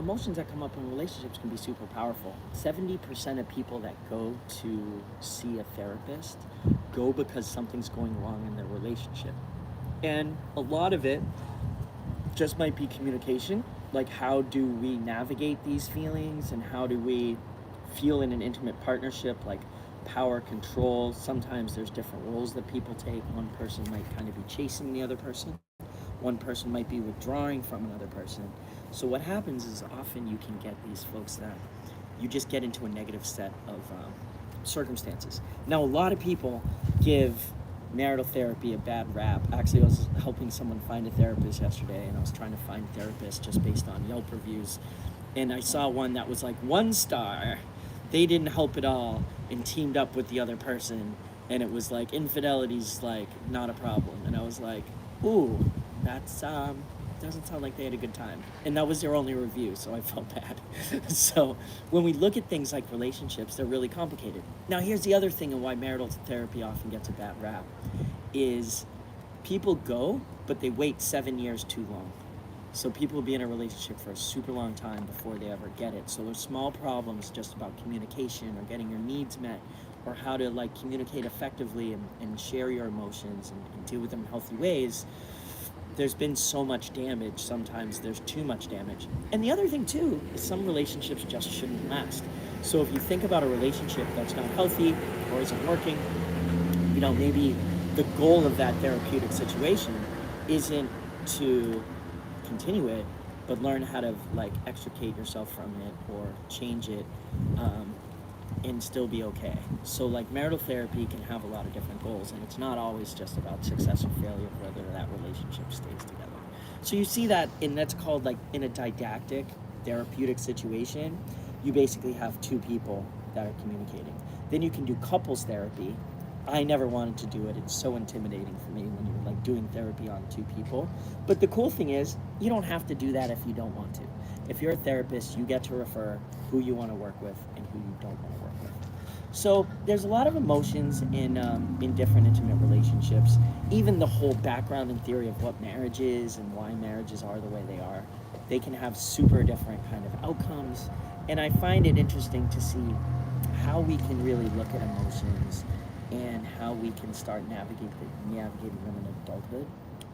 emotions that come up in relationships can be super powerful. 70% of people that go to see a therapist go because something's going wrong in their relationship. And a lot of it just might be communication. Like, how do we navigate these feelings, and how do we feel in an intimate partnership? Like, power, control. Sometimes there's different roles that people take. One person might kind of be chasing the other person. One person might be withdrawing from another person. So what happens is often you can get these folks that you just get into a negative set of circumstances. Now, a lot of people give marital therapy a bad rap. Actually, I was helping someone find a therapist yesterday, and I was trying to find a therapist just based on Yelp reviews. And I saw one that was like 1 star. They didn't help at all and teamed up with the other person. And it was like, infidelity's like not a problem. And I was like, ooh, that's doesn't sound like they had a good time. And that was their only review, so I felt bad. So when we look at things like relationships, they're really complicated. Now, here's the other thing, and why marital therapy often gets a bad rap, is people go, but they wait 7 years too long. So people will be in a relationship for a super long time before they ever get it. So there's small problems just about communication or getting your needs met, or how to like communicate effectively and share your emotions and deal with them in healthy ways. There's been so much damage. Sometimes there's too much damage. And the other thing too is some relationships just shouldn't last. So if you think about a relationship that's not healthy or isn't working, maybe the goal of that therapeutic situation isn't to continue it, but learn how to like extricate yourself from it or change it, and still be okay. So like marital therapy can have a lot of different goals, and it's not always just about success or failure of whether that relationship stays together. So you see that that's called, like, in a didactic therapeutic situation, you basically have two people that are communicating. Then you can do couples therapy. I never wanted to do it. It's so intimidating for me when you're like doing therapy on two people. But the cool thing is, you don't have to do that if you don't want to. If you're a therapist, you get to refer who you want to work with and who you don't want to work with. So there's a lot of emotions in different intimate relationships. Even the whole background and theory of what marriage is and why marriages are the way they are, they can have super different kind of outcomes. And I find it interesting to see how we can really look at emotions and how we can start navigating them in adulthood.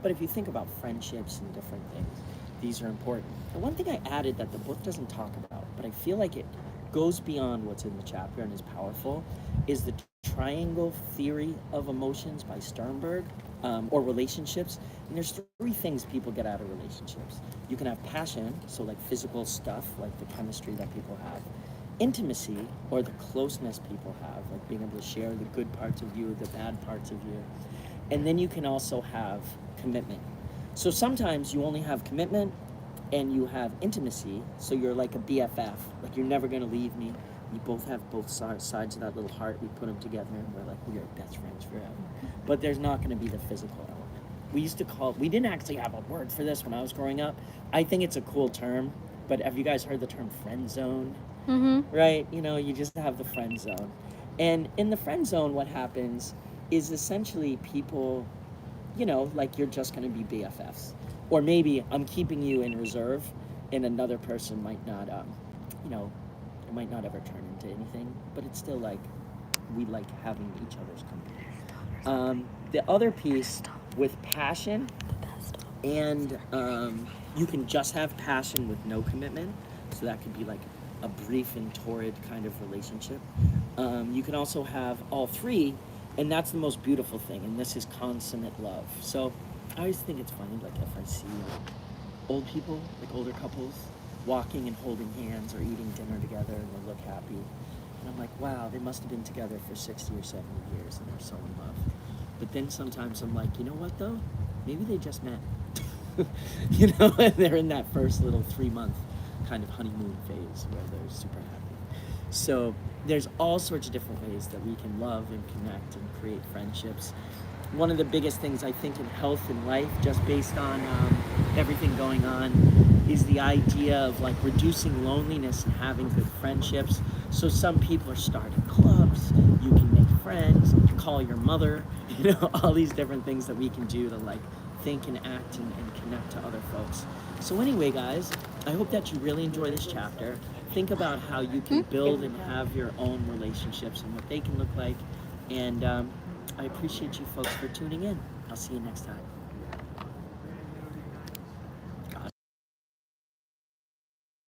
But if you think about friendships and different things, these are important. And one thing I added that the book doesn't talk about, but I feel like it goes beyond what's in the chapter and is powerful, is the triangle theory of emotions by Sternberg, or relationships. And there's 3 things people get out of relationships. You can have passion, so like physical stuff, like the chemistry that people have. Intimacy, or the closeness people have, like being able to share the good parts of you, the bad parts of you. And then you can also have commitment. So sometimes you only have commitment and you have intimacy, so you're like a BFF, like you're never gonna leave me. We both have both sides of that little heart. We put them together and we're like, we are best friends forever. But there's not gonna be the physical element. We didn't actually have a word for this when I was growing up. I think it's a cool term, but have you guys heard the term friend zone? Mm-hmm. Right? You just have the friend zone. And in the friend zone, what happens is essentially people, like you're just going to be BFFs. Or maybe I'm keeping you in reserve and another person might not, it might not ever turn into anything, but it's still like, we like having each other's company. The other piece with passion, and you can just have passion with no commitment. So that could be like a brief and torrid kind of relationship. You can also have all 3, and that's the most beautiful thing, and this is consummate love. So I always think it's funny, like if I see old people, like older couples, walking and holding hands or eating dinner together and they look happy, and I'm like, wow, they must have been together for 60 or 70 years and they're so in love. But then sometimes I'm like, you know what though? Maybe they just met. And they're in that first little 3-month kind of honeymoon phase where they're super happy. So there's all sorts of different ways that we can love and connect and create friendships. One of the biggest things I think in health and life, just based on everything going on, is the idea of like reducing loneliness and having good friendships. So some people are starting clubs, you can make friends, you call your mother, all these different things that we can do to like think and act and connect to other folks. So anyway, guys, I hope that you really enjoy this chapter. Think about how you can build and have your own relationships and what they can look like. And I appreciate you folks for tuning in. I'll see you next time.